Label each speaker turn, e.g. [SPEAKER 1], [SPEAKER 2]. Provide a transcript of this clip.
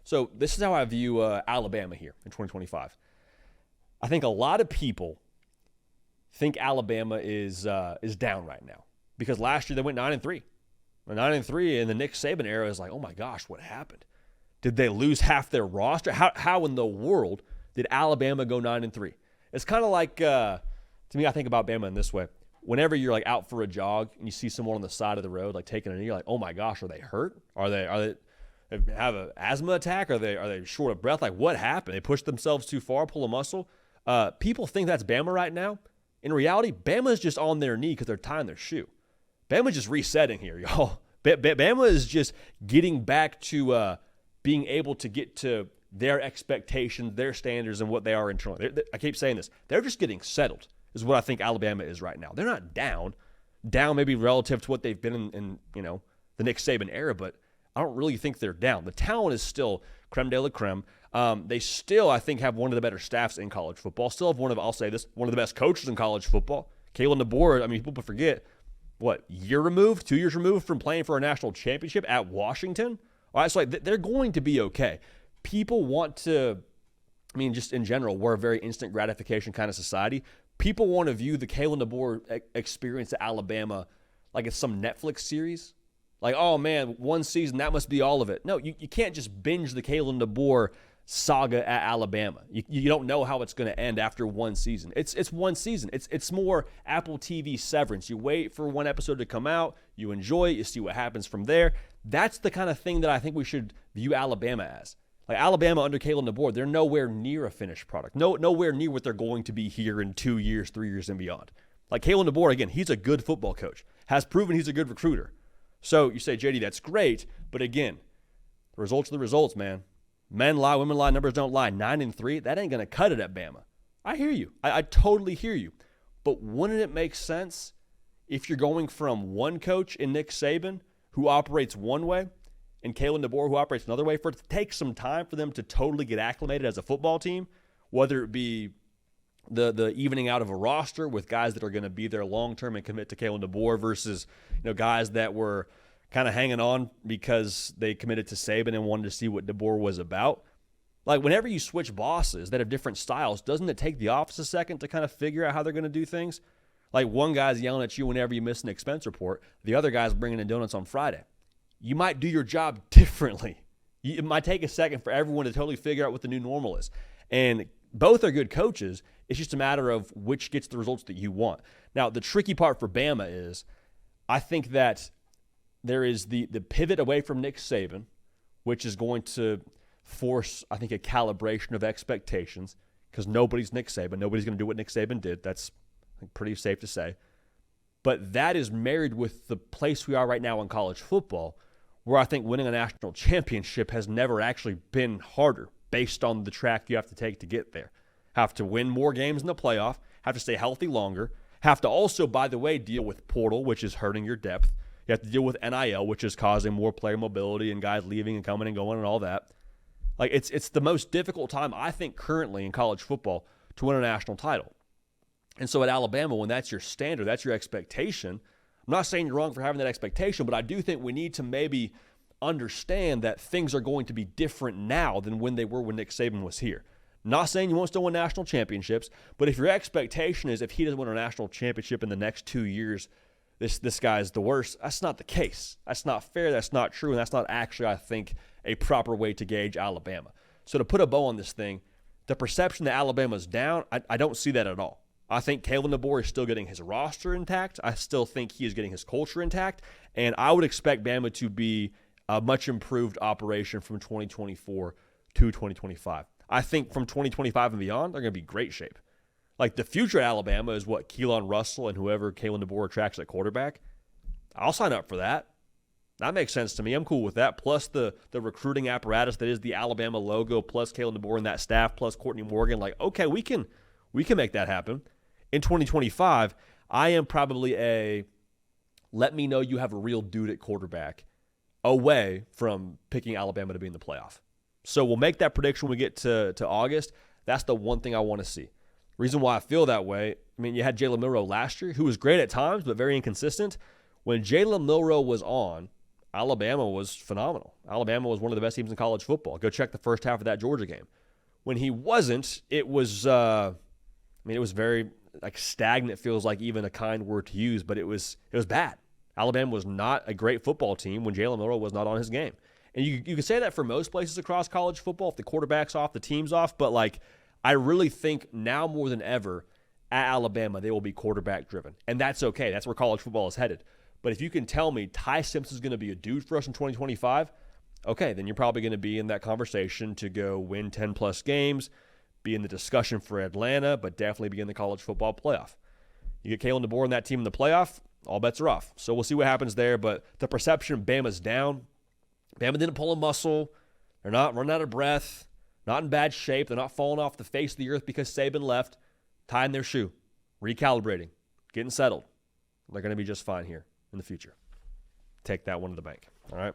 [SPEAKER 1] So this is how I view Alabama here in 2025. I think a lot of people think Alabama is down right now because last year they went 9-3. 9-3 in the Nick Saban era is like, oh my gosh, what happened? Did they lose half their roster? How in the world did Alabama go 9-3? It's kind of like, to me, I think about Bama in this way. Whenever you're like out for a jog and you see someone on the side of the road like taking a knee, you're like, oh my gosh, are they hurt? Are they have an asthma attack? Are they short of breath? Like what happened? They pushed themselves too far, pull a muscle. People think that's Bama right now. In reality, Bama's just on their knee because they're tying their shoe. Bama's just resetting here, y'all. Bama is just getting back to being able to get to their expectations, their standards, and what they are internally. I keep saying this. They're just getting settled is what I think Alabama is right now. They're not down maybe relative to what they've been in the Nick Saban era, but I don't really think they're down. The talent is still creme de la creme. They still, I think, have one of the better staffs in college football. Still have one of the best coaches in college football. Kalen DeBoer, I mean, people forget, 2 years removed from playing for a national championship at Washington? All right, so they're going to be okay. People want to, just in general, we're a very instant gratification kind of society. People want to view the Kalen DeBoer experience at Alabama like it's some Netflix series. Like, oh man, one season, that must be all of it. No, you can't just binge the Kalen DeBoer saga at Alabama. You don't know how it's going to end after one season. It's one season. It's more Apple TV Severance. You wait for one episode to come out, you enjoy it, you see what happens from there. That's the kind of thing that I think we should view Alabama as. Like Alabama under Kalen DeBoer, they're nowhere near a finished product. Nowhere near what they're going to be here in 2 years, 3 years, and beyond. Like Kalen DeBoer, again, he's a good football coach, has proven he's a good recruiter. So you say, JD, that's great, but again, the results are the results, man. Men lie, women lie, numbers don't lie. 9-3, that ain't going to cut it at Bama. I hear you. I totally hear you. But wouldn't it make sense if you're going from one coach in Nick Saban who operates one way and Kalen DeBoer who operates another way, for it to take some time for them to totally get acclimated as a football team, whether it be the evening out of a roster with guys that are going to be there long-term and commit to Kalen DeBoer versus guys that were kind of hanging on because they committed to Saban and wanted to see what DeBoer was about. Like, whenever you switch bosses that have different styles, doesn't it take the office a second to kind of figure out how they're going to do things? Like, one guy's yelling at you whenever you miss an expense report. The other guy's bringing in donuts on Friday. You might do your job differently. It might take a second for everyone to totally figure out what the new normal is. And both are good coaches. It's just a matter of which gets the results that you want. Now, the tricky part for Bama is I think that there is the pivot away from Nick Saban, which is going to force, I think, a calibration of expectations because nobody's Nick Saban. Nobody's going to do what Nick Saban did. That's, I think, pretty safe to say. But that is married with the place we are right now in college football, where I think winning a national championship has never actually been harder based on the track you have to take to get there. Have to win more games in the playoff, have to stay healthy longer, have to also, by the way, deal with portal, which is hurting your depth. You have to deal with NIL, which is causing more player mobility and guys leaving and coming and going and all that. Like, it's the most difficult time, I think, currently in college football to win a national title. And so at Alabama, when that's your standard, that's your expectation, I'm not saying you're wrong for having that expectation, but I do think we need to maybe understand that things are going to be different now than when they were when Nick Saban was here. Not saying you won't still win national championships, but if your expectation is if he doesn't win a national championship in the next 2 years, this guy's the worst, that's not the case. That's not fair, that's not true, and that's not actually, I think, a proper way to gauge Alabama. So to put a bow on this thing, the perception that Alabama's down, I don't see that at all. I think Kalen DeBoer is still getting his roster intact. I still think he is getting his culture intact, and I would expect Bama to be a much improved operation from 2024 to 2025. I think from 2025 and beyond, they're going to be great shape. Like, the future at Alabama is what Keelan Russell and whoever Kalen DeBoer attracts at quarterback. I'll sign up for that. That makes sense to me. I'm cool with that. Plus the recruiting apparatus that is the Alabama logo, plus Kalen DeBoer and that staff, plus Courtney Morgan. Like, okay, we can make that happen. In 2025, I am probably let me know you have a real dude at quarterback away from picking Alabama to be in the playoff. So we'll make that prediction when we get to August. That's the one thing I want to see. Reason why I feel that way, you had Jalen Milroe last year, who was great at times, but very inconsistent. When Jalen Milroe was on, Alabama was phenomenal. Alabama was one of the best teams in college football. Go check the first half of that Georgia game. When he wasn't, it was, it was very like stagnant, feels like even a kind word to use, but it was bad. Alabama was not a great football team when Jalen Milroe was not on his game. And you can say that for most places across college football, if the quarterback's off, the team's off, but like I really think now more than ever at Alabama, they will be quarterback driven. And that's okay. That's where college football is headed. But if you can tell me Ty Simpson's going to be a dude for us in 2025, okay, then you're probably going to be in that conversation to go win 10-plus games, be in the discussion for Atlanta, but definitely be in the college football playoff. You get Kalen DeBoer and that team in the playoff, all bets are off. So we'll see what happens there. But the perception Bama's down. Bama didn't pull a muscle. They're not running out of breath, not in bad shape. They're not falling off the face of the earth because Saban left, tying their shoe, recalibrating, getting settled. They're going to be just fine here in the future. Take that one to the bank. All right.